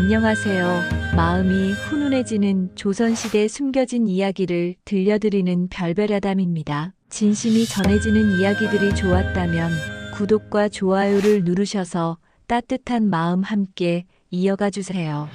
안녕하세요. 마음이 훈훈해지는 조선시대 숨겨진 이야기를 들려드리는 별별야담입니다. 진심이 전해지는 이야기들이 좋았다면 구독과 좋아요를 누르셔서 따뜻한 마음 함께 이어가 주세요.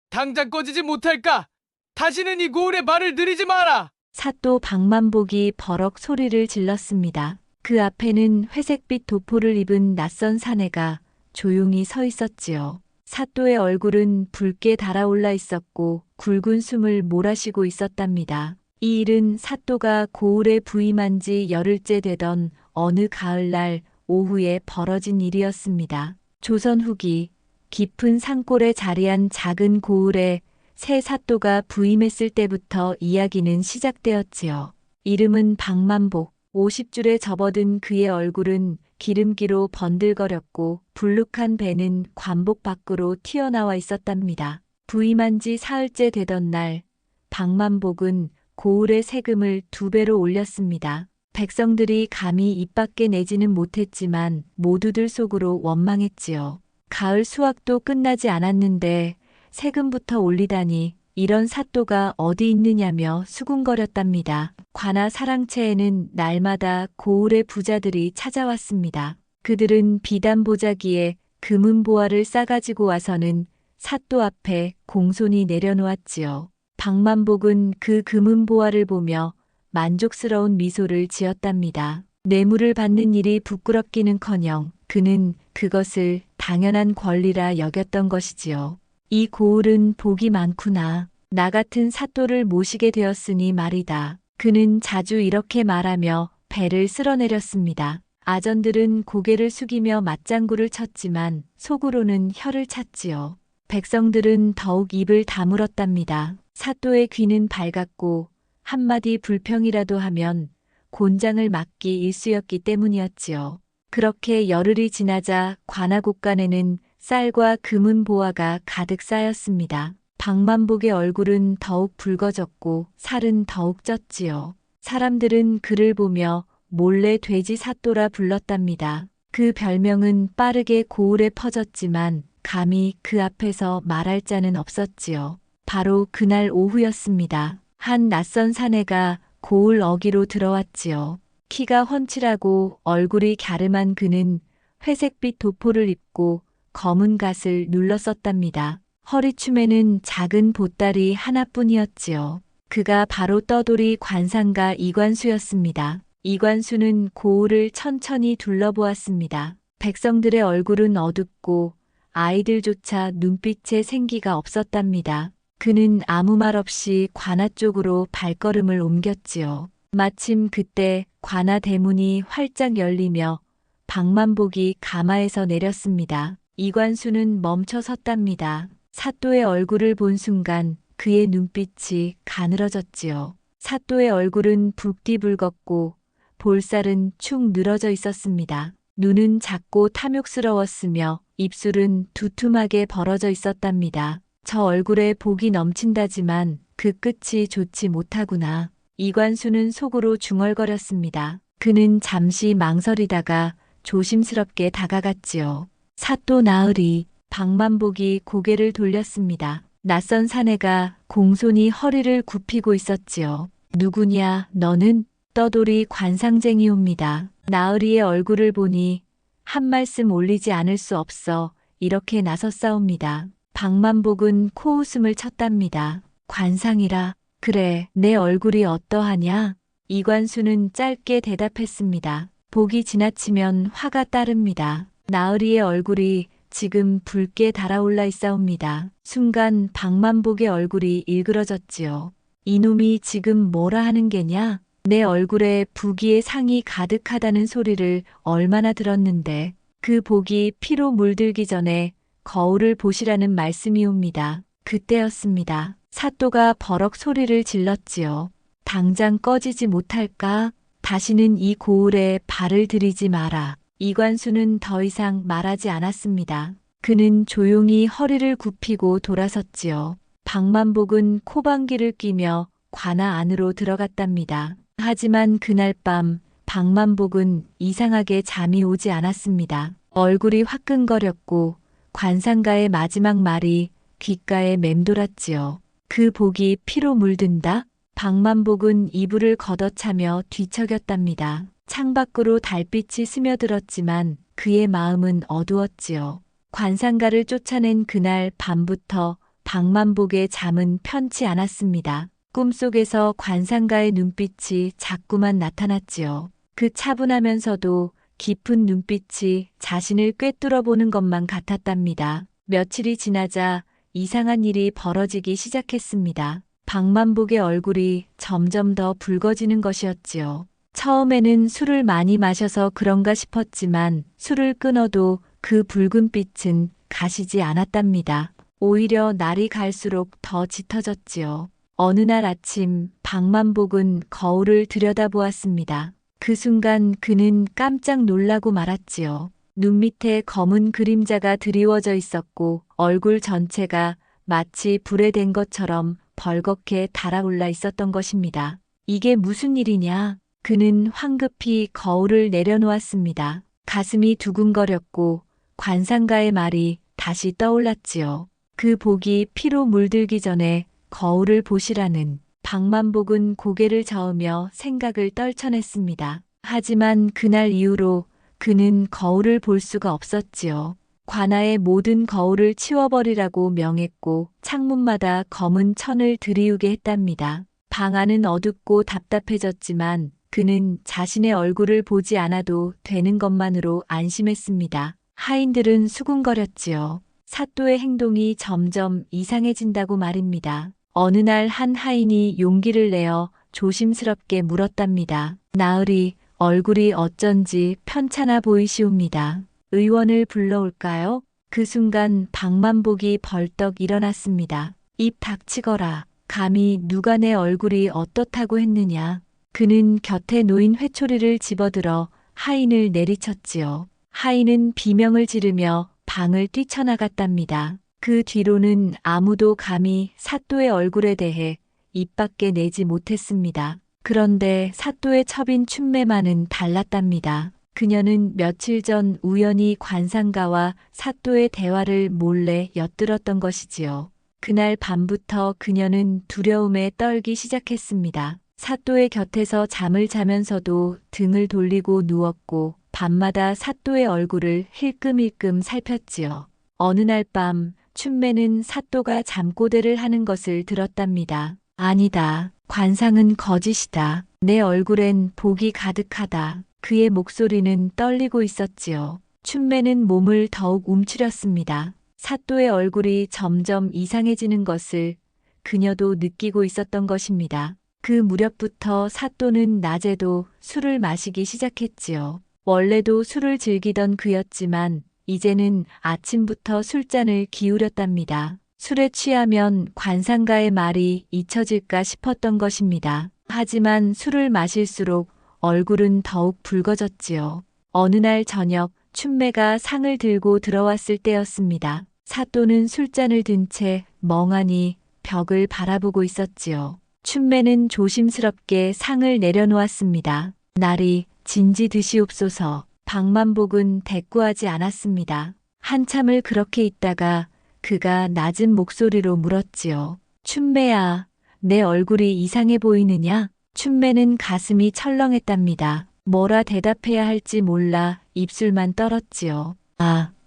당장 꺼지지 못할까? 다시는 이 고을에 말을 들이지 마라! 사또 박만복이 버럭 소리를 질렀습니다. 그 앞에는 회색빛 도포를 입은 낯선 사내가 조용히 서 있었지요. 사또의 얼굴은 붉게 달아올라 있었고 굵은 숨을 몰아쉬고 있었답니다. 이 일은 사또가 고을에 부임한 지 열흘째 되던 어느 가을날 오후에 벌어진 일이었습니다. 조선 후기 깊은 산골에 자리한 작은 고을에 새 사또가 부임했을 때부터 이야기는 시작되었지요. 이름은 박만복. 50줄에 접어든 그의 얼굴은 기름기로 번들거렸고 불룩한 배는 관복 밖으로 튀어나와 있었답니다. 부임한 지 사흘째 되던 날 박만복은 고을의 세금을 2배로 올렸습니다. 백성들이 감히 입 밖에 내지는 못했지만 모두들 속으로 원망했지요. 가을 수확도 끝나지 않았는데 세금부터 올리다니 이런 사또가 어디 있느냐며 수군거렸답니다. 관아 사랑채에는 날마다 고을의 부자들이 찾아왔습니다. 그들은 비단 보자기에 금은 보화를 싸가지고 와서는 사또 앞에 공손히 내려놓았지요. 박만복은 그 금은 보화를 보며 만족스러운 미소를 지었답니다. 뇌물을 받는 일이 부끄럽기는커녕 그는 그것을 당연한 권리라 여겼던 것이지요. 이 고을은 복이 많구나. 나 같은 사또를 모시게 되었으니 말이다. 그는 자주 이렇게 말하며 배를 쓸어내렸습니다. 아전들은 고개를 숙이며 맞장구를 쳤지만 속으로는 혀를 찼지요. 백성들은 더욱 입을 다물었답니다. 사또의 귀는 밝았고 한마디 불평이라도 하면 곤장을 맞기 일쑤였기 때문이었지요. 그렇게 열흘이 지나자 관아곡간에는 쌀과 금은 보화가 가득 쌓였습니다. 박만복의 얼굴은 더욱 붉어졌고 살은 더욱 쪘지요. 사람들은 그를 보며 몰래 돼지 사또라 불렀답니다. 그 별명은 빠르게 고을에 퍼졌지만 감히 그 앞에서 말할 자는 없었지요. 바로 그날 오후였습니다. 한 낯선 사내가 고을 어귀로 들어왔지요. 키가 훤칠하고 얼굴이 갸름한 그는 회색빛 도포를 입고 검은 갓을 눌렀었답니다. 허리춤에는 작은 보따리 하나뿐이었지요. 그가 바로 떠돌이 관상가 이관수였습니다. 이관수는 고을을 천천히 둘러보았습니다. 백성들의 얼굴은 어둡고 아이들조차 눈빛에 생기가 없었답니다. 그는 아무 말 없이 관아 쪽으로 발걸음을 옮겼지요. 마침 그때 관아 대문이 활짝 열리며 박만복이 가마에서 내렸습니다. 이관수는 멈춰 섰답니다. 사또의 얼굴을 본 순간 그의 눈빛이 가늘어졌지요. 사또의 얼굴은 붉디붉었고 볼살은 축 늘어져 있었습니다. 눈은 작고 탐욕스러웠으며 입술은 두툼하게 벌어져 있었답니다. 저 얼굴에 복이 넘친다지만 그 끝이 좋지 못하구나. 이관수는 속으로 중얼거렸습니다. 그는 잠시 망설이다가 조심스럽게 다가갔지요. 사또 나으리. 박만복이 고개를 돌렸습니다. 낯선 사내가 공손히 허리를 굽히고 있었지요. 누구냐 너는? 떠돌이 관상쟁이옵니다. 나으리의 얼굴을 보니 한 말씀 올리지 않을 수 없어 이렇게 나섰사옵니다. 박만복은 코웃음을 쳤답니다. 관상이라. 그래, 내 얼굴이 어떠하냐? 이관수는 짧게 대답했습니다. 복이 지나치면 화가 따릅니다. 나으리의 얼굴이 지금 붉게 달아올라 있사옵니다. 순간 박만복의 얼굴이 일그러졌지요. 이놈이 지금 뭐라 하는 게냐? 내 얼굴에 부귀의 상이 가득하다는 소리를 얼마나 들었는데 그 복이 피로 물들기 전에 거울을 보시라는 말씀이옵니다. 그때였습니다. 사또가 버럭 소리를 질렀지요. 당장 꺼지지 못할까? 다시는 이 고을에 발을 들이지 마라. 이관수는 더 이상 말하지 않았습니다. 그는 조용히 허리를 굽히고 돌아섰지요. 박만복은 코방귀를 뀌며 관아 안으로 들어갔답니다. 하지만 그날 밤 박만복은 이상하게 잠이 오지 않았습니다. 얼굴이 화끈거렸고 관상가의 마지막 말이 귓가에 맴돌았지요. 그 복이 피로 물든다? 방만복은 이불을 걷어차며 뒤척였답니다. 창밖으로 달빛이 스며들었지만 그의 마음은 어두웠지요. 관상가를 쫓아낸 그날 밤부터 방만복의 잠은 편치 않았습니다. 꿈속에서 관상가의 눈빛이 자꾸만 나타났지요. 그 차분하면서도 깊은 눈빛이 자신을 꿰뚫어 보는 것만 같았답니다. 며칠이 지나자 이상한 일이 벌어지기 시작했습니다. 방만복의 얼굴이 점점 더 붉어지는 것이었지요. 처음에는 술을 많이 마셔서 그런가 싶었지만 술을 끊어도 그 붉은 빛은 가시지 않았답니다. 오히려 날이 갈수록 더 짙어졌지요. 어느 날 아침 방만복은 거울을 들여다보았습니다. 그 순간 그는 깜짝 놀라고 말았지요. 눈 밑에 검은 그림자가 드리워져 있었고 얼굴 전체가 마치 불에 댄 것처럼 벌겋게 달아올라 있었던 것입니다. 이게 무슨 일이냐? 그는 황급히 거울을 내려놓았습니다. 가슴이 두근거렸고 관상가의 말이 다시 떠올랐지요. 그 복이 피로 물들기 전에 거울을 보시라는. 방만복은 고개를 저으며 생각을 떨쳐냈습니다. 하지만 그날 이후로 그는 거울을 볼 수가 없었지요. 관아의 모든 거울을 치워버리라고 명했고 창문마다 검은 천을 들이우게 했답니다. 방 안은 어둡고 답답해졌지만 그는 자신의 얼굴을 보지 않아도 되는 것만으로 안심했습니다. 하인들은 수군거렸지요. 사또의 행동이 점점 이상해진다고 말입니다. 어느 날 한 하인이 용기를 내어 조심스럽게 물었답니다. 나으리, 얼굴이 어쩐지 편찮아 보이시옵니다. 의원을 불러올까요? 그 순간 방만복이 벌떡 일어났습니다. 입 닥치거라. 감히 누가 내 얼굴이 어떻다고 했느냐. 그는 곁에 놓인 회초리를 집어들어 하인을 내리쳤지요. 하인은 비명을 지르며 방을 뛰쳐나갔답니다. 그 뒤로는 아무도 감히 사또의 얼굴에 대해 입 밖에 내지 못했습니다. 그런데 사또의 첩인 춘매만은 달랐답니다. 그녀는 며칠 전 우연히 관상가와 사또의 대화를 몰래 엿들었던 것이지요. 그날 밤부터 그녀는 두려움에 떨기 시작했습니다. 사또의 곁에서 잠을 자면서도 등을 돌리고 누웠고 밤마다 사또의 얼굴을 힐끔힐끔 살폈지요. 어느 날 밤 춘매는 사또가 잠꼬대를 하는 것을 들었답니다. 아니다. 관상은 거짓이다. 내 얼굴엔 복이 가득하다. 그의 목소리는 떨리고 있었지요. 춘매는 몸을 더욱 움츠렸습니다. 사또의 얼굴이 점점 이상해지는 것을 그녀도 느끼고 있었던 것입니다. 그 무렵부터 사또는 낮에도 술을 마시기 시작했지요. 원래도 술을 즐기던 그였지만 이제는 아침부터 술잔을 기울였답니다. 술에 취하면 관상가의 말이 잊혀질까 싶었던 것입니다. 하지만 술을 마실수록 얼굴은 더욱 붉어졌지요. 어느 날 저녁 춘매가 상을 들고 들어왔을 때였습니다. 사또는 술잔을 든 채 멍하니 벽을 바라보고 있었지요. 춘매는 조심스럽게 상을 내려놓았습니다. 날이 진지 드시옵소서. 방만복은 대꾸하지 않았습니다. 한참을 그렇게 있다가 그가 낮은 목소리로 물었지요. 춘매야, 내 얼굴이 이상해 보이느냐? 춘매는 가슴이 철렁했답니다. 뭐라 대답해야 할지 몰라 입술만 떨었지요.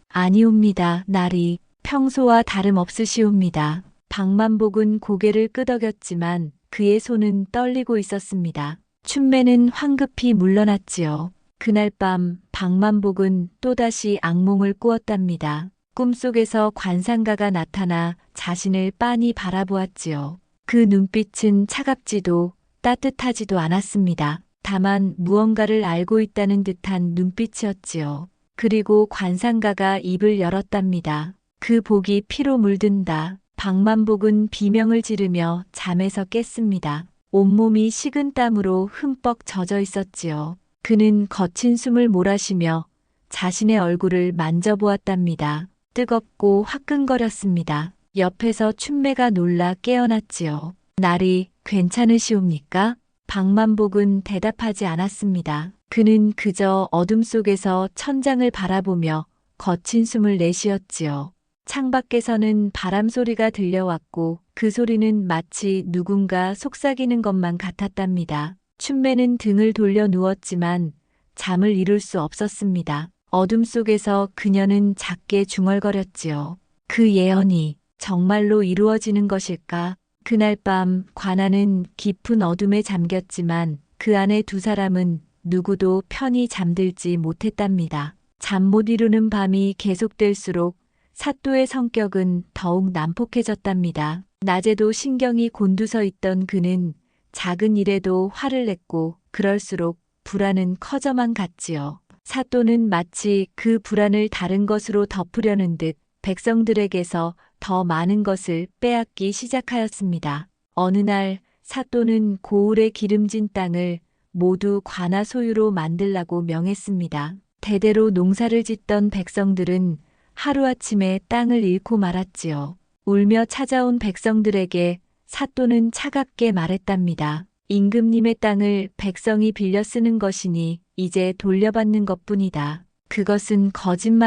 아니옵니다. 날이 평소와 다름없으시옵니다. 방만복은 고개를 끄덕였지만 그의 손은 떨리고 있었습니다. 춘매는 황급히 물러났지요. 그날 밤 방만복은 또다시 악몽을 꾸었답니다. 꿈속에서 관상가가 나타나 자신을 빤히 바라보았지요. 그 눈빛은 차갑지도 따뜻하지도 않았습니다. 다만 무언가를 알고 있다는 듯한 눈빛이었지요. 그리고 관상가가 입을 열었답니다. 그 복이 피로 물든다. 방만복은 비명을 지르며 잠에서 깼습니다. 온몸이 식은 땀으로 흠뻑 젖어 있었지요. 그는 거친 숨을 몰아쉬며 자신의 얼굴을 만져보았답니다. 뜨겁고 화끈거렸습니다. 옆에서 춘매가 놀라 깨어났지요. 날이 괜찮으시옵니까? 방만복은 대답하지 않았습니다. 그는 그저 어둠 속에서 천장을 바라보며 거친 숨을 내쉬었지요. 창밖에서는 바람 소리가 들려왔고 그 소리는 마치 누군가 속삭이는 것만 같았답니다. 춘매는 등을 돌려 누웠지만 잠을 이룰 수 없었습니다. 어둠 속에서 그녀는 작게 중얼거렸지요. 그 예언이 정말로 이루어지는 것일까? 그날 밤 관아는 깊은 어둠에 잠겼지만 그 안에 두 사람은 누구도 편히 잠들지 못했답니다. 잠 못 이루는 밤이 계속될수록 사또의 성격은 더욱 난폭해졌답니다. 낮에도 신경이 곤두서 있던 그는 작은 일에도 화를 냈고 그럴수록 불안은 커져만 갔지요. 사또는 마치 그 불안을 다른 것으로 덮으려는 듯 백성들에게서 더 많은 것을 빼앗기 시작하였습니다. 어느 날 사또는 고을의 기름진 땅을 모두 관아 소유로 만들라고 명했습니다. 대대로 농사를 짓던 백성들은 하루아침에 땅을 잃고 말았지요. 울며 찾아온 백성들에게 사또는 차갑게 말했답니다. 임금님의 땅을 백성이 빌려 쓰는 것이니 이제 돌려받는 것뿐이다. 그것은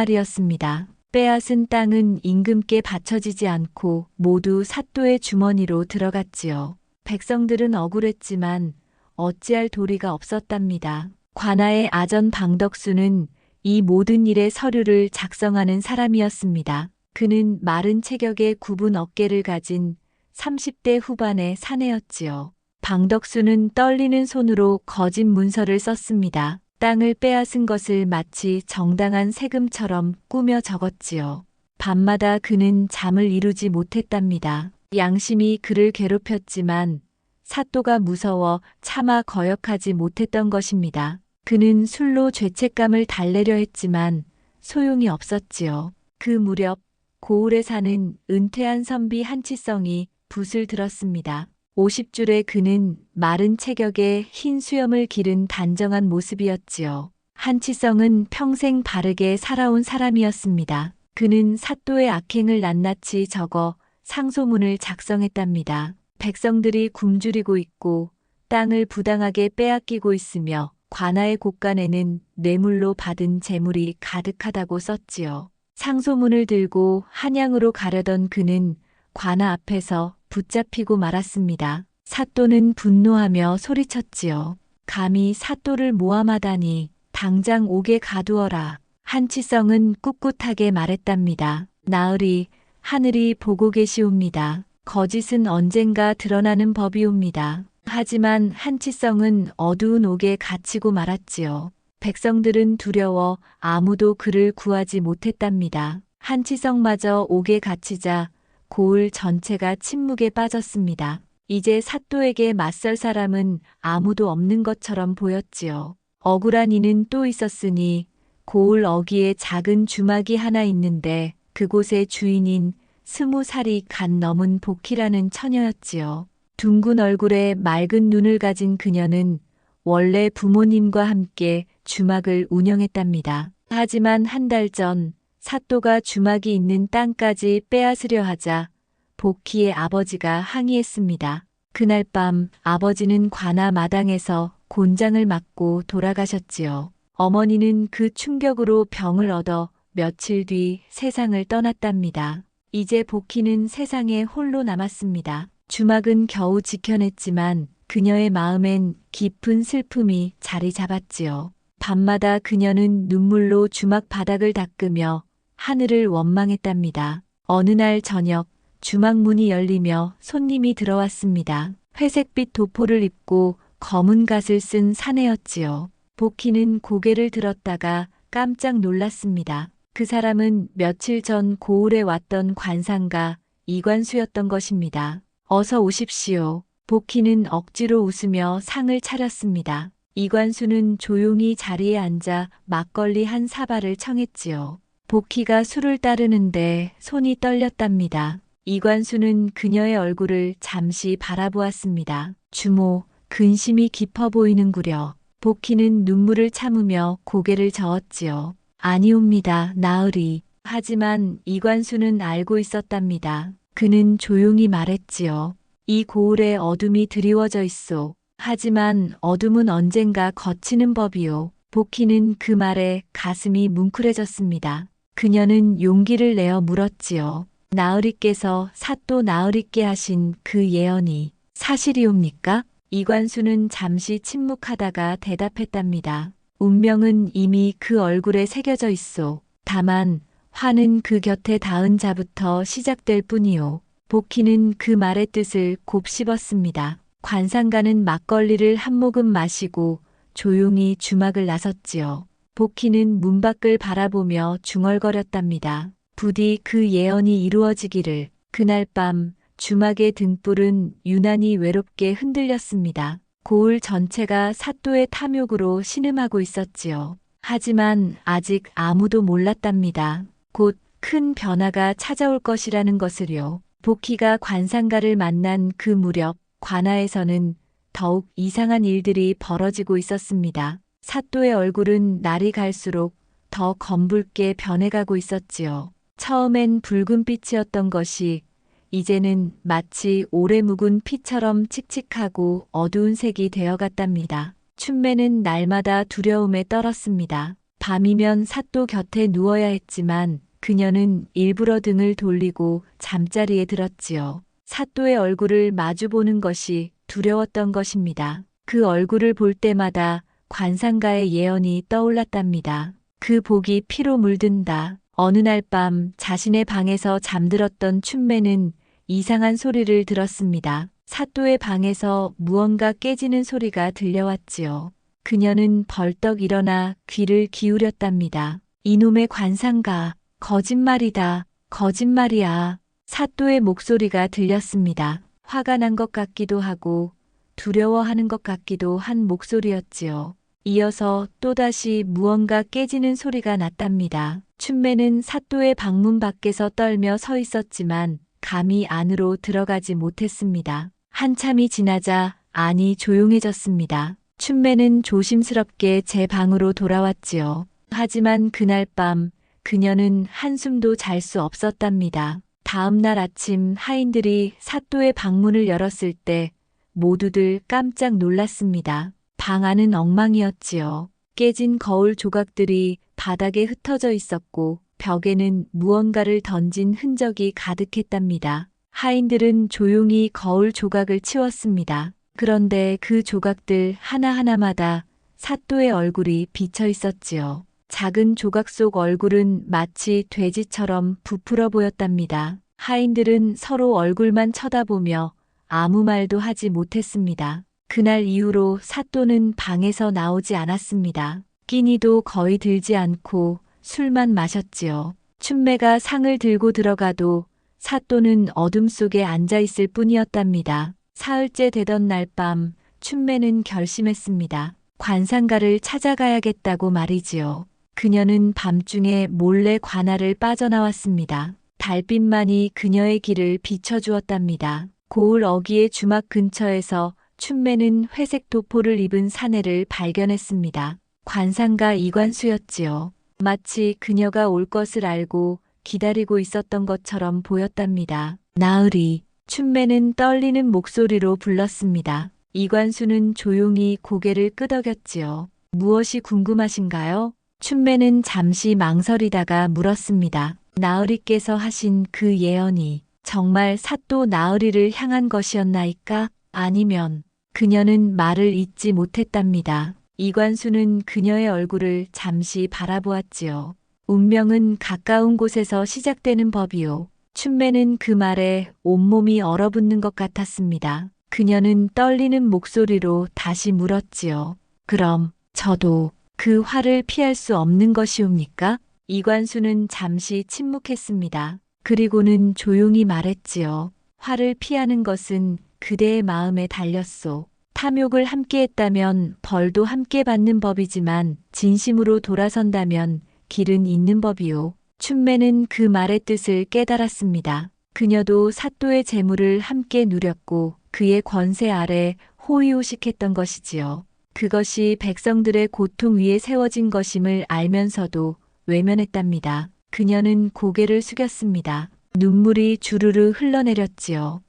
거짓말이었습니다. 빼앗은 땅은 임금께 바쳐지지 않고 모두 사또의 주머니로 들어갔지요. 백성들은 억울했지만 어찌할 도리가 없었답니다. 관아의 아전 방덕수는 이 모든 일의 서류를 작성하는 사람이었습니다. 그는 마른 체격의 굽은 어깨를 가진 30대 후반의 사내였지요. 방덕수는 떨리는 손으로 거짓 문서를 썼습니다. 땅을 빼앗은 것을 마치 정당한 세금처럼 꾸며 적었지요. 밤마다 그는 잠을 이루지 못했답니다. 양심이 그를 괴롭혔지만 사또가 무서워 차마 거역하지 못했던 것입니다. 그는 술로 죄책감을 달래려 했지만 소용이 없었지요. 그 무렵 고을에 사는 은퇴한 선비 한치성이 붓을 들었습니다. 50줄의 그는 마른 체격에 흰 수염을 기른 단정한 모습이었지요. 한치성은 평생 바르게 살아온 사람이었습니다. 그는 사또의 악행을 낱낱이 적어 상소문을 작성했답니다. 백성들이 굶주리고 있고 땅을 부당하게 빼앗기고 있으며 관아의 곳간에는 뇌물로 받은 재물이 가득하다고 썼지요. 상소문을 들고 한양으로 가려던 그는 관아 앞에서 붙잡히고 말았습니다. 사또는 분노하며 소리쳤지요. 감히 사또를 모함하다니 당장 옥에 가두어라. 한치성은 꿋꿋하게 말했답니다. 나으리 하늘이 보고 계시옵니다. 거짓은 언젠가 드러나는 법이옵니다. 하지만 한치성은 어두운 옥에 갇히고 말았지요. 백성들은 두려워 아무도 그를 구하지 못했답니다. 한치성마저 옥에 갇히자 고을 전체가 침묵에 빠졌습니다. 이제 사또에게 맞설 사람은 아무도 없는 것처럼 보였지요. 억울한 이는 또 있었으니 고을 어귀에 작은 주막이 하나 있는데 그곳의 주인인 20살이 간 넘은 복희라는 처녀였지요. 둥근 얼굴에 맑은 눈을 가진 그녀는 원래 부모님과 함께 주막을 운영했답니다. 하지만 한 달 전 사또가 주막이 있는 땅까지 빼앗으려 하자 복희의 아버지가 항의했습니다. 그날 밤 아버지는 관아 마당에서 곤장을 맞고 돌아가셨지요. 어머니는 그 충격으로 병을 얻어 며칠 뒤 세상을 떠났답니다. 이제 복희는 세상에 홀로 남았습니다. 주막은 겨우 지켜냈지만 그녀의 마음엔 깊은 슬픔이 자리 잡았지요. 밤마다 그녀는 눈물로 주막 바닥을 닦으며 하늘을 원망했답니다. 어느 날 저녁 주막 문이 열리며 손님이 들어왔습니다. 회색빛 도포를 입고 검은 갓을 쓴 사내였지요. 복희는 고개를 들었다가 깜짝 놀랐습니다. 그 사람은 며칠 전 고을에 왔던 관상가 이관수였던 것입니다. 어서 오십시오. 복희는 억지로 웃으며 상을 차렸습니다. 이관수는 조용히 자리에 앉아 막걸리 한 사발을 청했지요. 복희가 술을 따르는데 손이 떨렸답니다. 이관수는 그녀의 얼굴을 잠시 바라보았습니다. 주모, 근심이 깊어 보이는구려. 복희는 눈물을 참으며 고개를 저었지요. 아니옵니다, 나으리. 하지만 이관수는 알고 있었답니다. 그는 조용히 말했지요. 이 고을에 어둠이 드리워져 있소. 하지만 어둠은 언젠가 걷히는 법이요. 복희는 그 말에 가슴이 뭉클해졌습니다. 그녀는 용기를 내어 물었지요. 나으리께서 사또 나으리께 하신 그 예언이 사실이옵니까? 이관수는 잠시 침묵하다가 대답했답니다. 운명은 이미 그 얼굴에 새겨져 있소. 다만 화는 그 곁에 닿은 자부터 시작될 뿐이요. 복희는 그 말의 뜻을 곱씹었습니다. 관상가는 막걸리를 한 모금 마시고 조용히 주막을 나섰지요. 복희는 문 밖을 바라보며 중얼거렸답니다. 부디 그 예언이 이루어지기를. 그날 밤 주막의 등불은 유난히 외롭게 흔들렸습니다. 고을 전체가 사또의 탐욕으로 신음하고 있었지요. 하지만 아직 아무도 몰랐답니다. 곧 큰 변화가 찾아올 것이라는 것을요. 복희가 관상가를 만난 그 무렵 관아에서는 더욱 이상한 일들이 벌어지고 있었습니다. 사또의 얼굴은 날이 갈수록 더 검붉게 변해가고 있었지요. 처음엔 붉은 빛이었던 것이 이제는 마치 오래 묵은 피처럼 칙칙하고 어두운 색이 되어갔답니다. 춘매는 날마다 두려움에 떨었습니다. 밤이면 사또 곁에 누워야 했지만 그녀는 일부러 등을 돌리고 잠자리에 들었지요. 사또의 얼굴을 마주보는 것이 두려웠던 것입니다. 그 얼굴을 볼 때마다 관상가의 예언이 떠올랐답니다. 그 복이 피로 물든다. 어느 날 밤 자신의 방에서 잠들었던 춘매는 이상한 소리를 들었습니다. 사또의 방에서 무언가 깨지는 소리가 들려왔지요. 그녀는 벌떡 일어나 귀를 기울였답니다. 이놈의 관상가, 거짓말이다, 거짓말이야. 사또의 목소리가 들렸습니다. 화가 난 것 같기도 하고 두려워하는 것 같기도 한 목소리였지요. 이어서 또다시 무언가 깨지는 소리가 났답니다. 춘매는 사또의 방문 밖에서 떨며 서 있었지만 감히 안으로 들어가지 못했습니다. 한참이 지나자 안이 조용해졌습니다. 춘매는 조심스럽게 제 방으로 돌아왔지요. 하지만 그날 밤 그녀는 한숨도 잘 수 없었답니다. 다음 날 아침 하인들이 사또의 방문을 열었을 때 모두들 깜짝 놀랐습니다. 방 안은 엉망이었지요. 깨진 거울 조각들이 바닥에 흩어져 있었고 벽에는 무언가를 던진 흔적이 가득했답니다. 하인들은 조용히 거울 조각을 치웠습니다. 그런데 그 조각들 하나하나마다 사또의 얼굴이 비쳐 있었지요. 작은 조각 속 얼굴은 마치 돼지처럼 부풀어 보였답니다. 하인들은 서로 얼굴만 쳐다보며 아무 말도 하지 못했습니다. 그날 이후로 사또는 방에서 나오지 않았습니다. 끼니도 거의 들지 않고 술만 마셨지요. 춘매가 상을 들고 들어가도 사또는 어둠 속에 앉아 있을 뿐이었답니다. 사흘째 되던 날 밤 춘매는 결심했습니다. 관상가를 찾아가야겠다고 말이지요. 그녀는 밤중에 몰래 관아를 빠져나왔습니다. 달빛만이 그녀의 길을 비춰주었답니다. 고을 어귀의 주막 근처에서 춘매는 회색 도포를 입은 사내를 발견했습니다. 관상가 이관수였지요. 마치 그녀가 올 것을 알고 기다리고 있었던 것처럼 보였답니다. 나으리. 춘매는 떨리는 목소리로 불렀습니다. 이관수는 조용히 고개를 끄덕였지요. 무엇이 궁금하신가요? 춘매는 잠시 망설이다가 물었습니다. 나으리께서 하신 그 예언이 정말 사또 나으리를 향한 것이었나이까? 아니면 그녀는 말을 잇지 못했답니다. 이관수는 그녀의 얼굴을 잠시 바라보았지요. 운명은 가까운 곳에서 시작되는 법이요. 춘매는 그 말에 온몸이 얼어붙는 것 같았습니다. 그녀는 떨리는 목소리로 다시 물었지요. 그럼 저도 그 화를 피할 수 없는 것이옵니까? 이관수는 잠시 침묵했습니다. 그리고는 조용히 말했지요. 화를 피하는 것은 그대의 마음에 달렸소. 탐욕을 함께 했다면 벌도 함께 받는 법이지만 진심으로 돌아선다면 길은 있는 법이요. 춘매는 그 말의 뜻을 깨달았습니다. 그녀도 사또의 재물을 함께 누렸고 그의 권세 아래 호의호식했던 것이지요. 그것이 백성들의 고통 위에 세워진 것임을 알면서도 외면했답니다. 그녀는 고개를 숙였습니다. 눈물이 주르르 흘러내렸지요.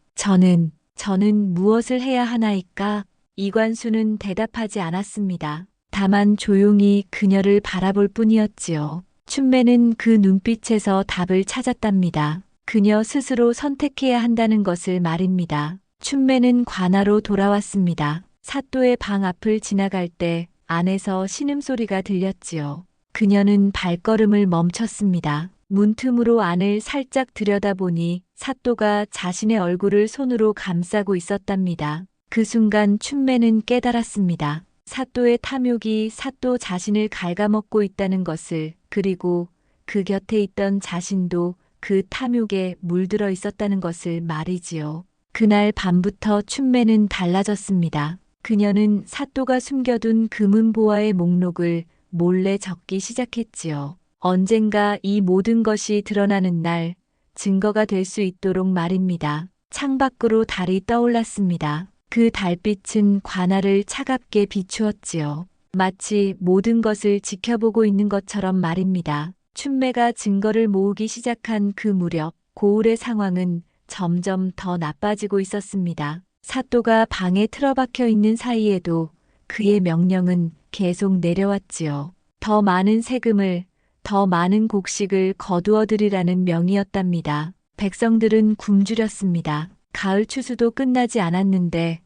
저는 무엇을 해야 하나이까? 이관수는 대답하지 않았습니다. 다만 조용히 그녀를 바라볼 뿐이었지요. 춘매는 그 눈빛에서 답을 찾았답니다. 그녀 스스로 선택해야 한다는 것을 말입니다. 춘매는 관아로 돌아왔습니다. 사또의 방 앞을 지나갈 때 안에서 신음소리가 들렸지요. 그녀는 발걸음을 멈췄습니다. 문틈으로 안을 살짝 들여다보니 사또가 자신의 얼굴을 손으로 감싸고 있었답니다. 그 순간 춘매는 깨달았습니다. 사또의 탐욕이 사또 자신을 갉아먹고 있다는 것을, 그리고 그 곁에 있던 자신도 그 탐욕에 물들어 있었다는 것을 말이지요. 그날 밤부터 춘매는 달라졌습니다. 그녀는 사또가 숨겨둔 금은보화의 목록을 몰래 적기 시작했지요. 언젠가 이 모든 것이 드러나는 날, 증거가 될 수 있도록 말입니다. 창밖으로 달이 떠올랐습니다. 그 달빛은 관아를 차갑게 비추었지요. 마치 모든 것을 지켜보고 있는 것처럼 말입니다. 춘매가 증거를 모으기 시작한 그 무렵, 고을의 상황은 점점 더 나빠지고 있었습니다. 사또가 방에 틀어박혀 있는 사이에도 그의 명령은 계속 내려왔지요. 더 많은 세금을, 더 많은 곡식을 거두어들이라는 명이었답니다. 백성들은 굶주렸습니다. 가을 추수도 끝나지 않았는데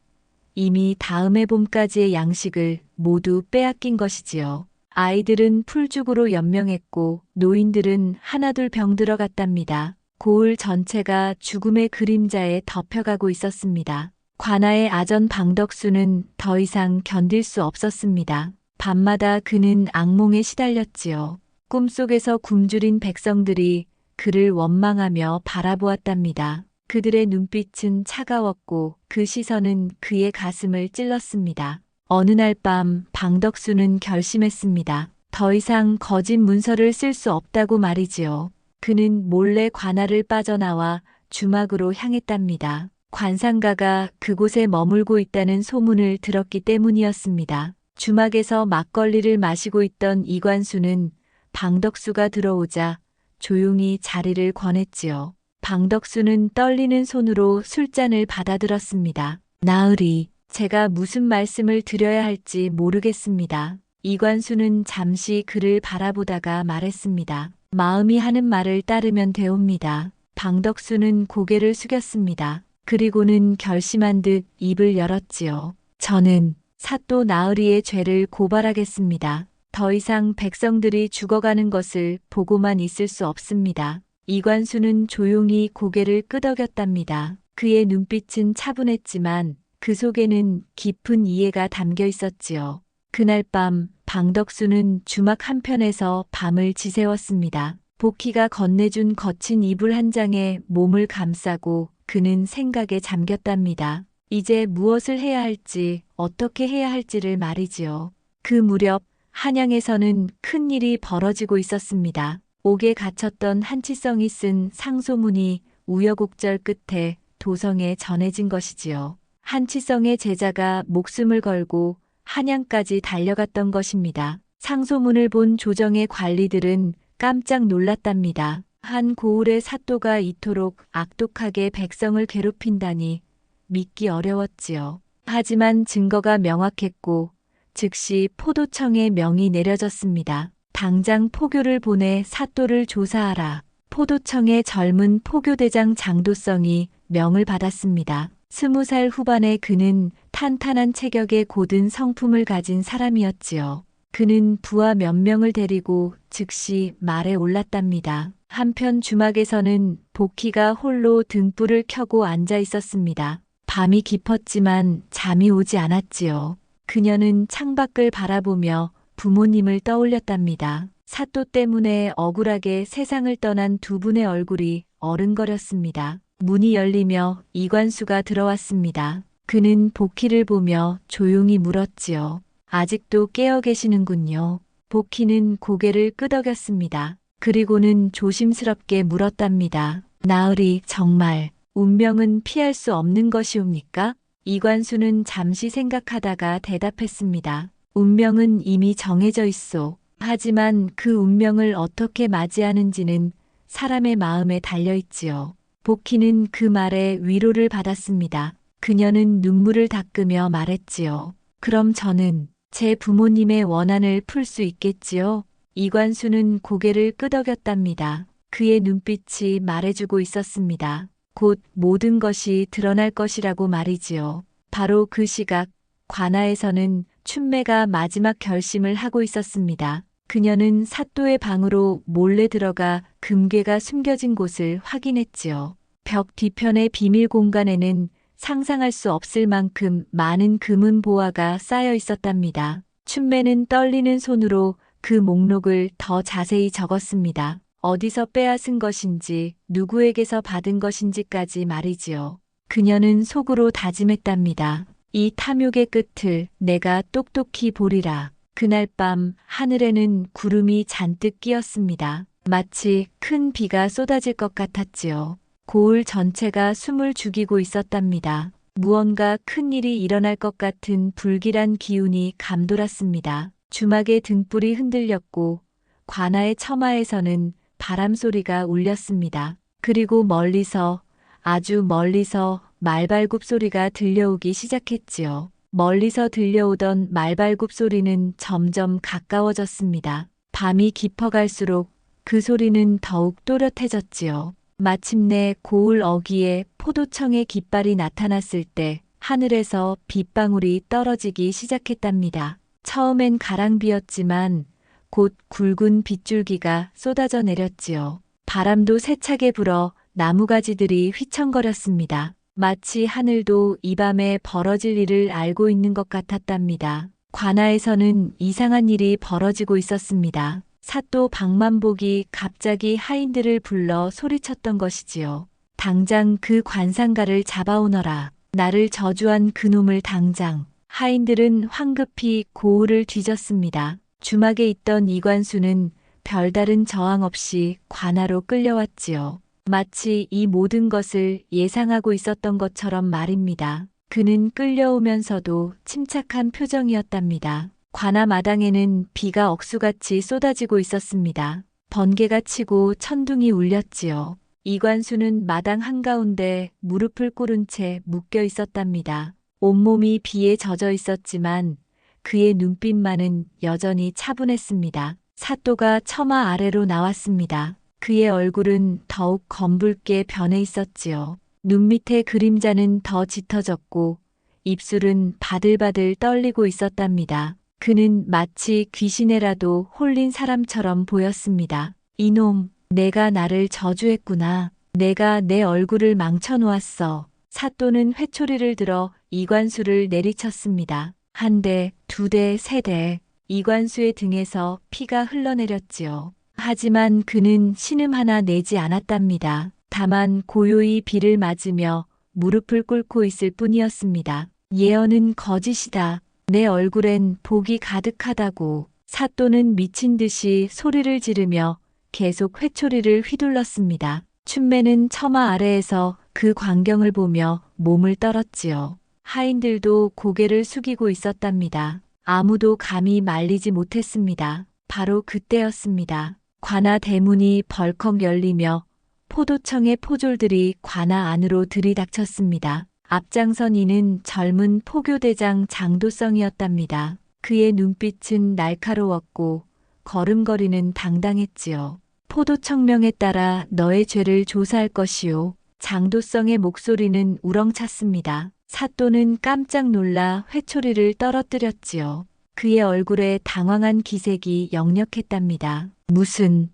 이미 다음 해 봄까지의 양식을 모두 빼앗긴 것이지요. 아이들은 풀죽으로 연명했고 노인들은 하나둘 병들어갔답니다. 고을 전체가 죽음의 그림자에 덮여가고 있었습니다. 관아의 아전 방덕수는 더 이상 견딜 수 없었습니다. 밤마다 그는 악몽에 시달렸지요. 꿈속에서 굶주린 백성들이 그를 원망하며 바라보았답니다. 그들의 눈빛은 차가웠고 그 시선은 그의 가슴을 찔렀습니다. 어느 날 밤 방덕수는 결심했습니다. 더 이상 거짓 문서를 쓸 수 없다고 말이지요. 그는 몰래 관아를 빠져나와 주막으로 향했답니다. 관상가가 그곳에 머물고 있다는 소문을 들었기 때문이었습니다. 주막에서 막걸리를 마시고 있던 이관수는 방덕수가 들어오자 조용히 자리를 권했지요. 방덕수는 떨리는 손으로 술잔을 받아들었습니다. 나으리, 제가 무슨 말씀을 드려야 할지 모르겠습니다. 이관수는 잠시 그를 바라보다가 말했습니다. 마음이 하는 말을 따르면 되옵니다. 방덕수는 고개를 숙였습니다. 그리고는 결심한 듯 입을 열었지요. 저는 사또 나으리의 죄를 고발하겠습니다. 더 이상 백성들이 죽어가는 것을 보고만 있을 수 없습니다. 이관수는 조용히 고개를 끄덕였답니다. 그의 눈빛은 차분했지만 그 속에는 깊은 이해가 담겨 있었지요. 그날 밤 방덕수는 주막 한편에서 밤을 지새웠습니다. 복희가 건네준 거친 이불 한 장에 몸을 감싸고 그는 생각에 잠겼답니다. 이제 무엇을 해야 할지, 어떻게 해야 할지를 말이지요. 그 무렵 한양에서는 큰 일이 벌어지고 있었습니다. 옥에 갇혔던 한치성이 쓴 상소문이 우여곡절 끝에 도성에 전해진 것이지요. 한치성의 제자가 목숨을 걸고 한양까지 달려갔던 것입니다. 상소문을 본 조정의 관리들은 깜짝 놀랐답니다. 한 고을의 사또가 이토록 악독하게 백성을 괴롭힌다니 믿기 어려웠지요. 하지만 증거가 명확했고 즉시 포도청에 명이 내려졌습니다. 당장 포교를 보내 사또를 조사하라. 포도청의 젊은 포교대장 장도성이 명을 받았습니다. 20살 후반의 그는 탄탄한 체격에 고든 성품을 가진 사람이었지요. 그는 부하 몇 명을 데리고 즉시 말에 올랐답니다. 한편 주막에서는 복희가 홀로 등불을 켜고 앉아 있었습니다. 밤이 깊었지만 잠이 오지 않았지요. 그녀는 창밖을 바라보며 부모님을 떠올렸답니다. 사또 때문에 억울하게 세상을 떠난 두 분의 얼굴이 어른거렸습니다. 문이 열리며 이관수가 들어왔습니다. 그는 복희를 보며 조용히 물었지요. 아직도 깨어 계시는군요. 복희는 고개를 끄덕였습니다. 그리고는 조심스럽게 물었답니다. 나으리, 정말 운명은 피할 수 없는 것이옵니까? 이관수는 잠시 생각하다가 대답했습니다. 운명은 이미 정해져 있소. 하지만 그 운명을 어떻게 맞이하는지는 사람의 마음에 달려있지요. 복희는 그 말에 위로를 받았습니다. 그녀는 눈물을 닦으며 말했지요. 그럼 저는 제 부모님의 원한을 풀 수 있겠지요? 이관수는 고개를 끄덕였답니다. 그의 눈빛이 말해주고 있었습니다. 곧 모든 것이 드러날 것이라고 말이지요. 바로 그 시각, 관아에서는 춘매가 마지막 결심을 하고 있었습니다. 그녀는 사또의 방으로 몰래 들어가 금괴가 숨겨진 곳을 확인했지요. 벽 뒤편의 비밀 공간에는 상상할 수 없을 만큼 많은 금은 보화가 쌓여 있었답니다. 춘매는 떨리는 손으로 그 목록을 더 자세히 적었습니다. 어디서 빼앗은 것인지, 누구에게서 받은 것인지까지 말이지요. 그녀는 속으로 다짐했답니다. 이 탐욕의 끝을 내가 똑똑히 보리라. 그날 밤 하늘에는 구름이 잔뜩 끼었습니다. 마치 큰 비가 쏟아질 것 같았지요. 고을 전체가 숨을 죽이고 있었답니다. 무언가 큰 일이 일어날 것 같은 불길한 기운이 감돌았습니다. 주막의 등불이 흔들렸고 관아의 처마에서는 바람 소리가 울렸습니다. 그리고 멀리서, 아주 멀리서 말발굽 소리가 들려오기 시작했지요. 멀리서 들려오던 말발굽 소리는 점점 가까워졌습니다. 밤이 깊어갈수록 그 소리는 더욱 또렷해졌지요. 마침내 고을 어귀에 포도청의 깃발이 나타났을 때 하늘에서 빗방울이 떨어지기 시작했답니다. 처음엔 가랑비였지만 곧 굵은 빗줄기가 쏟아져 내렸지요. 바람도 세차게 불어 나무가지들이 휘청거렸습니다. 마치 하늘도 이 밤에 벌어질 일을 알고 있는 것 같았답니다. 관아에서는 이상한 일이 벌어지고 있었습니다. 사또 박만복이 갑자기 하인들을 불러 소리쳤던 것이지요. 당장 그 관상가를 잡아오너라. 나를 저주한 그놈을 당장. 하인들은 황급히 고을을 뒤졌습니다. 주막에 있던 이관수는 별다른 저항 없이 관아로 끌려왔지요. 마치 이 모든 것을 예상하고 있었던 것처럼 말입니다. 그는 끌려오면서도 침착한 표정이었답니다. 관아 마당에는 비가 억수같이 쏟아지고 있었습니다. 번개가 치고 천둥이 울렸지요. 이관수는 마당 한가운데 무릎을 꿇은 채 묶여 있었답니다. 온몸이 비에 젖어 있었지만 그의 눈빛만은 여전히 차분했습니다. 사또가 처마 아래로 나왔습니다. 그의 얼굴은 더욱 검붉게 변해 있었지요. 눈 밑의 그림자는 더 짙어졌고 입술은 바들바들 떨리고 있었답니다. 그는 마치 귀신에라도 홀린 사람처럼 보였습니다. 이놈, 내가 나를 저주했구나. 내가 내 얼굴을 망쳐놓았어. 사또는 회초리를 들어 이관수를 내리쳤습니다. 한 대, 두 대, 세 대. 이관수의 등에서 피가 흘러내렸지요. 하지만 그는 신음 하나 내지 않았답니다. 다만 고요히 비를 맞으며 무릎을 꿇고 있을 뿐이었습니다. 예언은 거짓이다. 내 얼굴엔 복이 가득하다고. 사또는 미친 듯이 소리를 지르며 계속 회초리를 휘둘렀습니다. 춘매는 처마 아래에서 그 광경을 보며 몸을 떨었지요. 하인들도 고개를 숙이고 있었답니다. 아무도 감히 말리지 못했습니다. 바로 그때였습니다. 관아 대문이 벌컥 열리며 포도청의 포졸들이 관아 안으로 들이닥쳤습니다. 앞장선 이는 젊은 포교대장 장도성이었답니다. 그의 눈빛은 날카로웠고 걸음걸이는 당당했지요. 포도청명에 따라 너의 죄를 조사할 것이요. 장도성의 목소리는 우렁찼습니다. 사또는 깜짝 놀라 회초리를 떨어뜨렸지요. 그의 얼굴에 당황한 기색이 역력했답니다. 무슨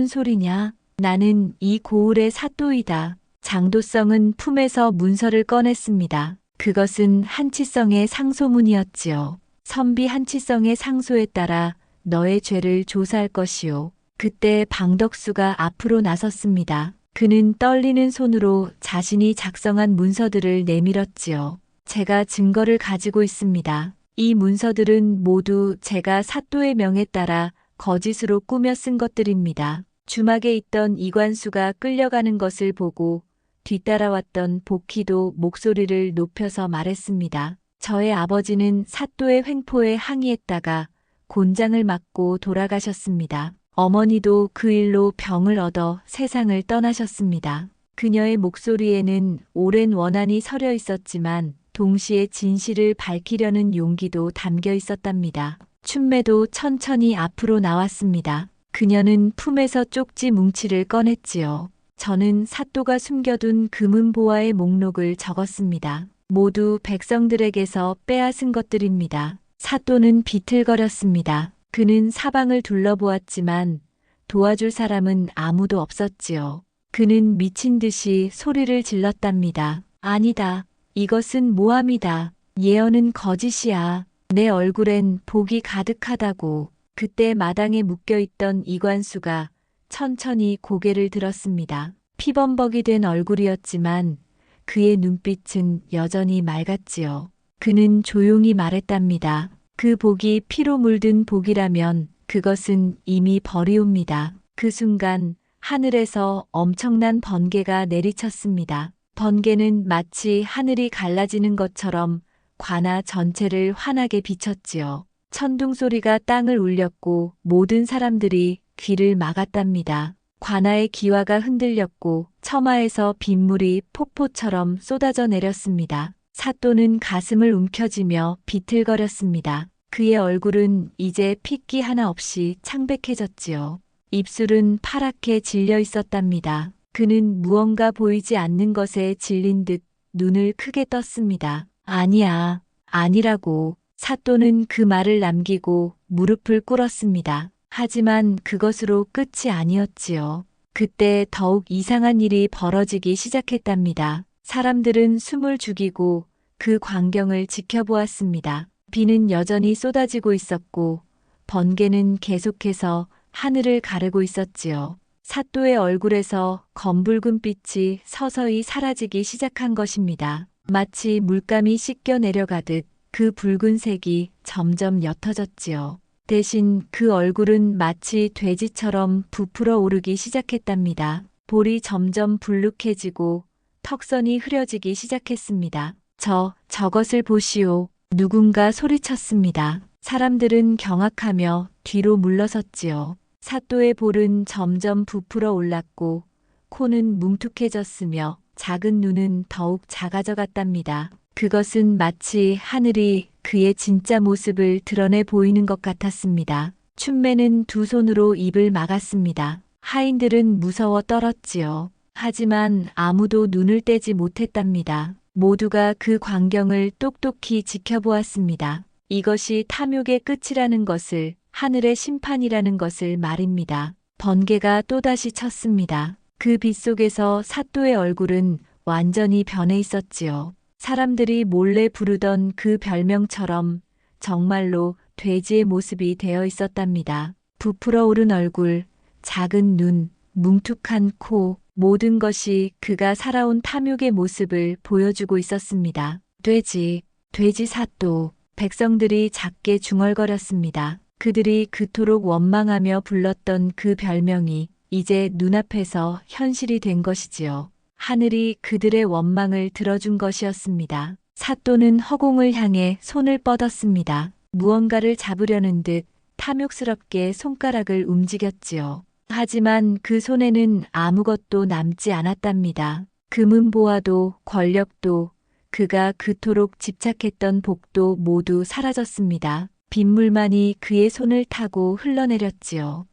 소리냐? 나는 이 고을의 사또이다. 장도성은 품에서 문서를 꺼냈습니다. 그것은 한치성의 상소문이었지요. 선비 한치성의 상소에 따라 너의 죄를 조사할 것이요. 그때 방덕수가 앞으로 나섰습니다. 그는 떨리는 손으로 자신이 작성한 문서들을 내밀었지요. 제가 증거를 가지고 있습니다. 이 문서들은 모두 제가 사또의 명에 따라 거짓으로 꾸며 쓴 것들입니다. 주막에 있던 이관수가 끌려가는 것을 보고 뒤따라왔던 복희도 목소리를 높여서 말했습니다. 저의 아버지는 사또의 횡포에 항의했다가 곤장을 맞고 돌아가셨습니다. 어머니도 그 일로 병을 얻어 세상을 떠나셨습니다. 그녀의 목소리에는 오랜 원한이 서려 있었지만 동시에 진실을 밝히려는 용기도 담겨 있었답니다. 춘매도 천천히 앞으로 나왔습니다. 그녀는 품에서 쪽지 뭉치를 꺼냈지요. 저는 사또가 숨겨둔 금은보화의 목록을 적었습니다. 모두 백성들에게서 빼앗은 것들입니다. 사또는 비틀거렸습니다. 그는 사방을 둘러보았지만 도와줄 사람은 아무도 없었지요. 그는 미친 듯이 소리를 질렀답니다. 아니다. 이것은 모함이다. 예언은 거짓이야. 내 얼굴엔 복이 가득하다고. 그때 마당에 묶여있던 이관수가 천천히 고개를 들었습니다. 피범벅이 된 얼굴이었지만 그의 눈빛은 여전히 맑았지요. 그는 조용히 말했답니다. 그 복이 피로 물든 복이라면 그것은 이미 버리옵니다. 그 순간 하늘에서 엄청난 번개가 내리쳤습니다. 번개는 마치 하늘이 갈라지는 것처럼 관아 전체를 환하게 비쳤지요. 천둥 소리가 땅을 울렸고 모든 사람들이 귀를 막았답니다. 관아의 기와가 흔들렸고 처마에서 빗물이 폭포처럼 쏟아져 내렸습니다. 사또는 가슴을 움켜쥐며 비틀거렸습니다. 그의 얼굴은 이제 핏기 하나 없이 창백해졌지요. 입술은 파랗게 질려 있었답니다. 그는 무언가 보이지 않는 것에 질린 듯 눈을 크게 떴습니다. 아니야, 아니라고. 사또는 그 말을 남기고 무릎을 꿇었습니다. 하지만 그것으로 끝이 아니었지요. 그때 더욱 이상한 일이 벌어지기 시작했답니다. 사람들은 숨을 죽이고 그 광경을 지켜보았습니다. 비는 여전히 쏟아지고 있었고 번개는 계속해서 하늘을 가르고 있었지요. 사또의 얼굴에서 검붉은 빛이 서서히 사라지기 시작한 것입니다. 마치 물감이 씻겨 내려가듯 그 붉은색이 점점 옅어졌지요. 대신 그 얼굴은 마치 돼지처럼 부풀어 오르기 시작했답니다. 볼이 점점 불룩해지고 턱선이 흐려지기 시작했습니다. 저것을 보시오. 누군가 소리쳤습니다. 사람들은 경악하며 뒤로 물러섰지요. 사또의 볼은 점점 부풀어 올랐고 코는 뭉툭해졌으며 작은 눈은 더욱 작아져 갔답니다. 그것은 마치 하늘이 그의 진짜 모습을 드러내 보이는 것 같았습니다. 춘매는 두 손으로 입을 막았습니다. 하인들은 무서워 떨었지요. 하지만 아무도 눈을 떼지 못했답니다. 모두가 그 광경을 똑똑히 지켜보았습니다. 이것이 탐욕의 끝이라는 것을, 하늘의 심판이라는 것을 말입니다. 번개가 또다시 쳤습니다. 그 빛 속에서 사또의 얼굴은 완전히 변해 있었지요. 사람들이 몰래 부르던 그 별명처럼 정말로 돼지의 모습이 되어 있었답니다. 부풀어 오른 얼굴, 작은 눈, 뭉툭한 코, 모든 것이 그가 살아온 탐욕의 모습을 보여주고 있었습니다. 돼지 사또. 백성들이 작게 중얼거렸습니다. 그들이 그토록 원망하며 불렀던 그 별명이 이제 눈앞에서 현실이 된 것이지요. 하늘이 그들의 원망을 들어준 것이었습니다. 사또는 허공을 향해 손을 뻗었습니다. 무언가를 잡으려는 듯 탐욕스럽게 손가락을 움직였지요. 하지만 그 손에는 아무것도 남지 않았답니다. 금은보화도 권력도 그가 그토록 집착했던 복도 모두 사라졌습니다. 빗물만이 그의 손을 타고 흘러내렸지요.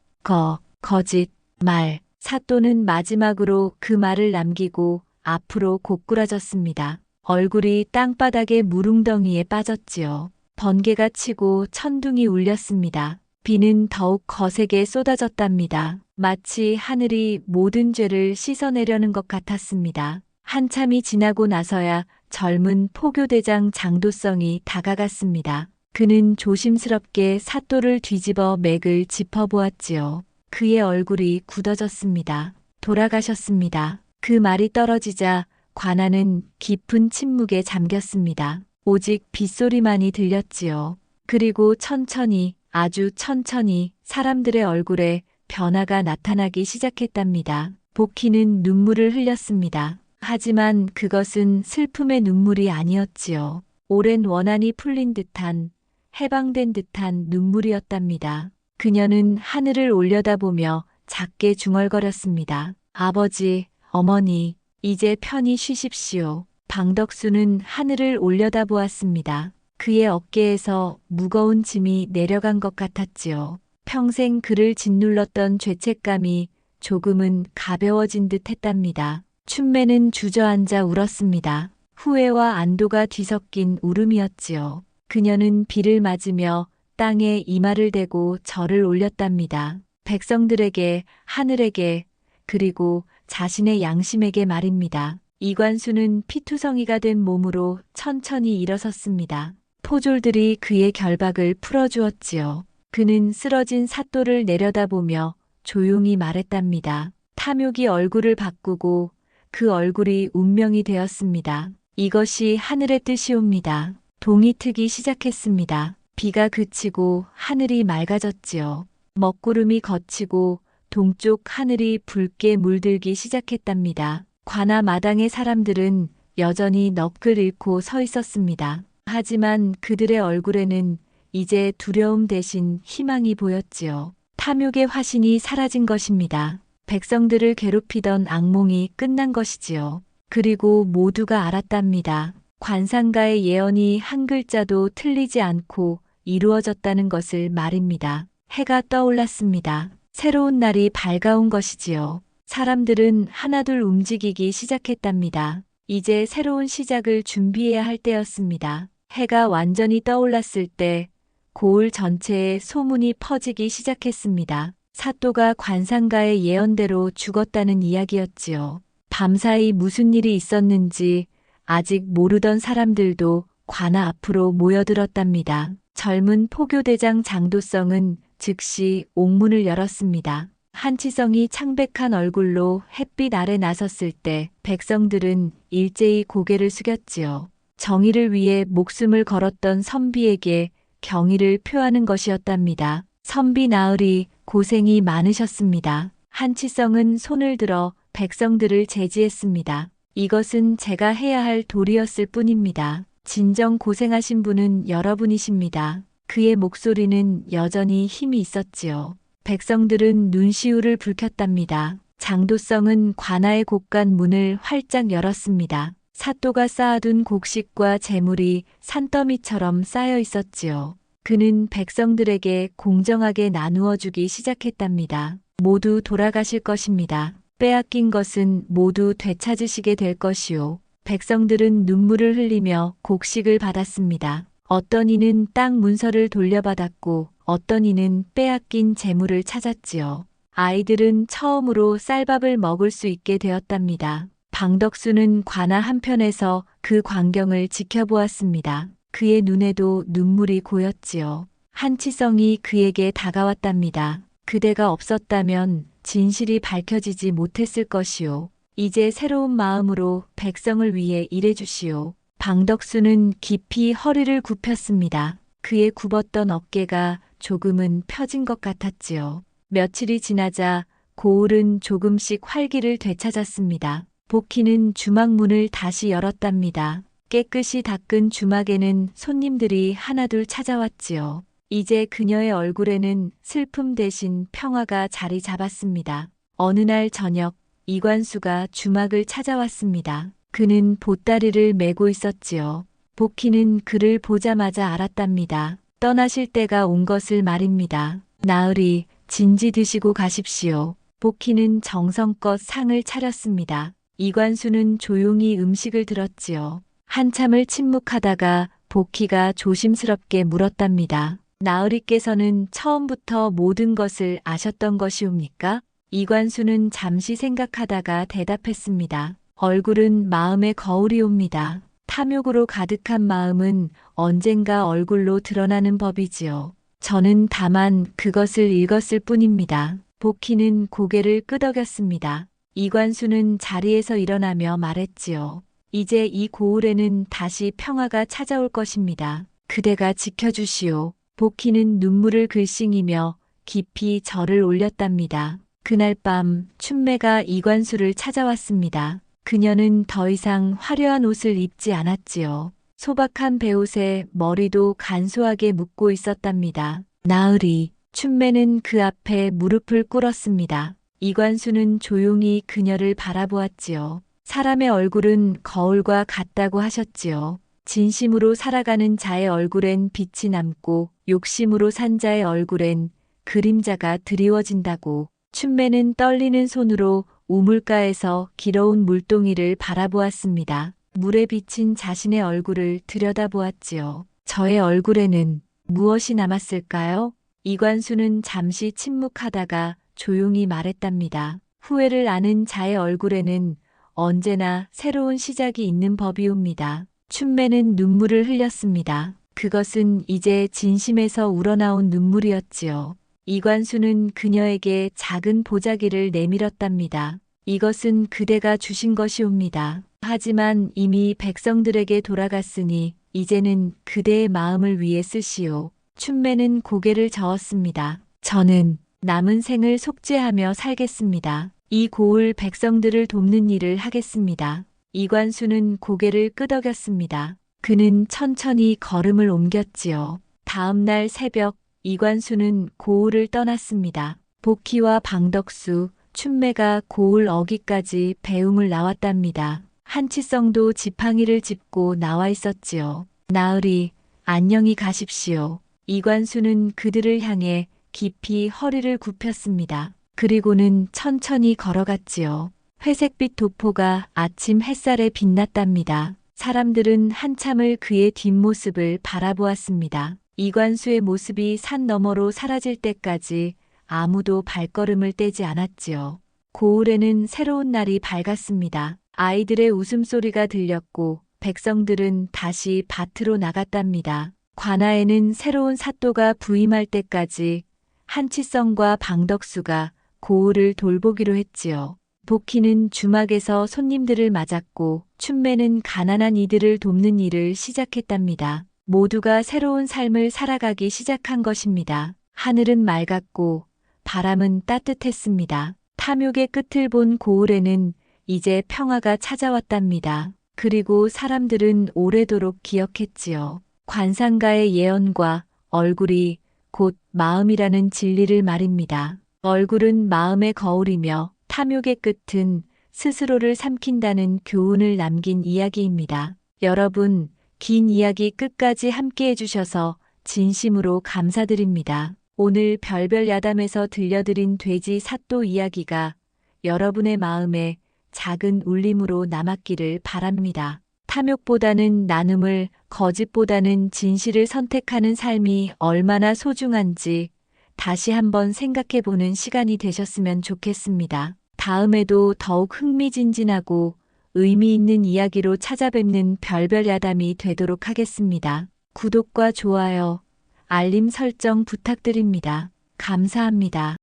거짓, 말. 사또는 마지막으로 그 말을 남기고 앞으로 고꾸라졌습니다. 얼굴이 땅바닥의 물웅덩이에 빠졌지요. 번개가 치고 천둥이 울렸습니다. 비는 더욱 거세게 쏟아졌답니다. 마치 하늘이 모든 죄를 씻어내려는 것 같았습니다. 한참이 지나고 나서야 젊은 포교대장 장도성이 다가갔습니다. 그는 조심스럽게 사또를 뒤집어 맥을 짚어보았지요. 그의 얼굴이 굳어졌습니다. 돌아가셨습니다. 그 말이 떨어지자 관아는 깊은 침묵에 잠겼습니다. 오직 빗소리만이 들렸지요. 그리고 천천히, 아주 천천히 사람들의 얼굴에 변화가 나타나기 시작했답니다. 복희는 눈물을 흘렸습니다. 하지만 그것은 슬픔의 눈물이 아니었지요. 오랜 원한이 풀린 듯한, 해방된 듯한 눈물이었답니다. 그녀는 하늘을 올려다보며 작게 중얼거렸습니다. 아버지, 어머니, 이제 편히 쉬십시오. 방덕수는 하늘을 올려다보았습니다. 그의 어깨에서 무거운 짐이 내려간 것 같았지요. 평생 그를 짓눌렀던 죄책감이 조금은 가벼워진 듯 했답니다. 춘매는 주저앉아 울었습니다. 후회와 안도가 뒤섞인 울음이었지요. 그녀는 비를 맞으며 땅에 이마를 대고 절을 올렸답니다. 백성들에게, 하늘에게, 그리고 자신의 양심에게 말입니다. 이관수는 피투성이가 된 몸으로 천천히 일어섰습니다. 포졸들이 그의 결박을 풀어주었지요. 그는 쓰러진 사또를 내려다보며 조용히 말했답니다. 탐욕이 얼굴을 바꾸고 그 얼굴이 운명이 되었습니다. 이것이 하늘의 뜻이옵니다. 동이 트기 시작했습니다. 비가 그치고 하늘이 맑아졌지요. 먹구름이 걷히고 동쪽 하늘이 붉게 물들기 시작했답니다. 관아 마당의 사람들은 여전히 넋을 잃고 서 있었습니다. 하지만 그들의 얼굴에는 이제 두려움 대신 희망이 보였지요. 탐욕의 화신이 사라진 것입니다. 백성들을 괴롭히던 악몽이 끝난 것이지요. 그리고 모두가 알았답니다. 관상가의 예언이 한 글자도 틀리지 않고 이루어졌다는 것을 말입니다. 해가 떠올랐습니다. 새로운 날이 밝아온 것이지요. 사람들은 하나둘 움직이기 시작했답니다. 이제 새로운 시작을 준비해야 할 때였습니다. 해가 완전히 떠올랐을 때 고을 전체에 소문이 퍼지기 시작했습니다. 사또가 관상가의 예언대로 죽었다는 이야기였지요. 밤사이 무슨 일이 있었는지 아직 모르던 사람들도 관아 앞으로 모여들었답니다. 젊은 포교대장 장도성은 즉시 옥문을 열었습니다. 한치성이 창백한 얼굴로 햇빛 아래 나섰을 때 백성들은 일제히 고개를 숙였지요. 정의를 위해 목숨을 걸었던 선비에게 경의를 표하는 것이었답니다. 선비 나으리 고생이 많으셨습니다. 한치성은 손을 들어 백성들을 제지했습니다. 이것은 제가 해야 할 도리였을 뿐입니다. 진정 고생하신 분은 여러분이십니다. 그의 목소리는 여전히 힘이 있었지요. 백성들은 눈시울을 붉혔답니다. 장도성은 관아의 곳간 문을 활짝 열었습니다. 사또가 쌓아둔 곡식과 재물이 산더미처럼 쌓여 있었지요. 그는 백성들에게 공정하게 나누어 주기 시작했답니다. 모두 돌아가실 것입니다. 빼앗긴 것은 모두 되찾으시게 될 것이요. 백성들은 눈물을 흘리며 곡식을 받았습니다. 어떤 이는 땅 문서를 돌려받았고 어떤 이는 빼앗긴 재물을 찾았지요. 아이들은 처음으로 쌀밥을 먹을 수 있게 되었답니다. 방덕수는 관아 한편에서 그 광경을 지켜보았습니다. 그의 눈에도 눈물이 고였지요. 한치성이 그에게 다가왔답니다. 그대가 없었다면 진실이 밝혀지지 못했을 것이요. 이제 새로운 마음으로 백성을 위해 일해주시오. 방덕수는 깊이 허리를 굽혔습니다. 그의 굽었던 어깨가 조금은 펴진 것 같았지요. 며칠이 지나자 고을은 조금씩 활기를 되찾았습니다. 복희는 주막문을 다시 열었답니다. 깨끗이 닦은 주막에는 손님들이 하나둘 찾아왔지요. 이제 그녀의 얼굴에는 슬픔 대신 평화가 자리 잡았습니다. 어느 날 저녁 이관수가 주막을 찾아왔습니다. 그는 보따리를 메고 있었지요. 복희는 그를 보자마자 알았답니다. 떠나실 때가 온 것을 말입니다. 나으리, 진지 드시고 가십시오. 복희는 정성껏 상을 차렸습니다. 이관수는 조용히 음식을 들었지요. 한참을 침묵하다가 복희가 조심스럽게 물었답니다. 나으리께서는 처음부터 모든 것을 아셨던 것이옵니까? 이관수는 잠시 생각하다가 대답했습니다. 얼굴은 마음의 거울이옵니다. 탐욕으로 가득한 마음은 언젠가 얼굴로 드러나는 법이지요. 저는 다만 그것을 읽었을 뿐입니다. 복희는 고개를 끄덕였습니다. 이관수는 자리에서 일어나며 말했지요. 이제 이 고을에는 다시 평화가 찾아올 것입니다. 그대가 지켜주시오. 복희는 눈물을 글썽이며 깊이 절을 올렸답니다. 그날 밤 춘매가 이관수를 찾아왔습니다. 그녀는 더 이상 화려한 옷을 입지 않았지요. 소박한 베옷에 머리도 간소하게 묶고 있었답니다. 나으리, 춘매는 그 앞에 무릎을 꿇었습니다. 이관수는 조용히 그녀를 바라보았지요. 사람의 얼굴은 거울과 같다고 하셨지요. 진심으로 살아가는 자의 얼굴엔 빛이 남고 욕심으로 산 자의 얼굴엔 그림자가 드리워진다고. 춘매는 떨리는 손으로 우물가에서 길어온 물동이를 바라보았습니다. 물에 비친 자신의 얼굴을 들여다보았지요. 저의 얼굴에는 무엇이 남았을까요? 이관수는 잠시 침묵하다가 조용히 말했답니다. 후회를 아는 자의 얼굴에는 언제나 새로운 시작이 있는 법이옵니다. 춘매는 눈물을 흘렸습니다. 그것은 이제 진심에서 우러나온 눈물이었지요. 이관수는 그녀에게 작은 보자기를 내밀었답니다. 이것은 그대가 주신 것이옵니다. 하지만 이미 백성들에게 돌아갔으니 이제는 그대의 마음을 위해 쓰시오. 춘매는 고개를 저었습니다. 저는 남은 생을 속죄하며 살겠습니다. 이 고을 백성들을 돕는 일을 하겠습니다. 이관수는 고개를 끄덕였습니다. 그는 천천히 걸음을 옮겼지요. 다음 날 새벽 이관수는 고을을 떠났습니다. 복희와 방덕수, 춘매가 고을 어귀까지 배웅을 나왔답니다. 한치성도 지팡이를 짚고 나와 있었지요. 나으리, 안녕히 가십시오. 이관수는 그들을 향해 깊이 허리를 굽혔습니다. 그리고는 천천히 걸어갔지요. 회색빛 도포가 아침 햇살에 빛났답니다. 사람들은 한참을 그의 뒷모습을 바라보았습니다. 이관수의 모습이 산 너머로 사라질 때까지 아무도 발걸음을 떼지 않았지요. 고을에는 새로운 날이 밝았습니다. 아이들의 웃음소리가 들렸고 백성들은 다시 밭으로 나갔답니다. 관아에는 새로운 사또가 부임할 때까지 한치성과 방덕수가 고을을 돌보기로 했지요. 복희는 주막에서 손님들을 맞았고 춘매는 가난한 이들을 돕는 일을 시작했답니다. 모두가 새로운 삶을 살아가기 시작한 것입니다. 하늘은 맑았고 바람은 따뜻했습니다. 탐욕의 끝을 본 고을에는 이제 평화가 찾아왔답니다. 그리고 사람들은 오래도록 기억했지요. 관상가의 예언과 얼굴이 곧 마음이라는 진리를 말입니다. 얼굴은 마음의 거울이며 탐욕의 끝은 스스로를 삼킨다는 교훈을 남긴 이야기입니다. 여러분, 긴 이야기 끝까지 함께 해주셔서 진심으로 감사드립니다. 오늘 별별 야담에서 들려드린 돼지 사또 이야기가 여러분의 마음에 작은 울림으로 남았기를 바랍니다. 탐욕보다는 나눔을, 거짓보다는 진실을 선택하는 삶이 얼마나 소중한지 다시 한번 생각해보는 시간이 되셨으면 좋겠습니다. 다음에도 더욱 흥미진진하고 의미 있는 이야기로 찾아뵙는 별별 야담이 되도록 하겠습니다. 구독과 좋아요, 알림 설정 부탁드립니다. 감사합니다.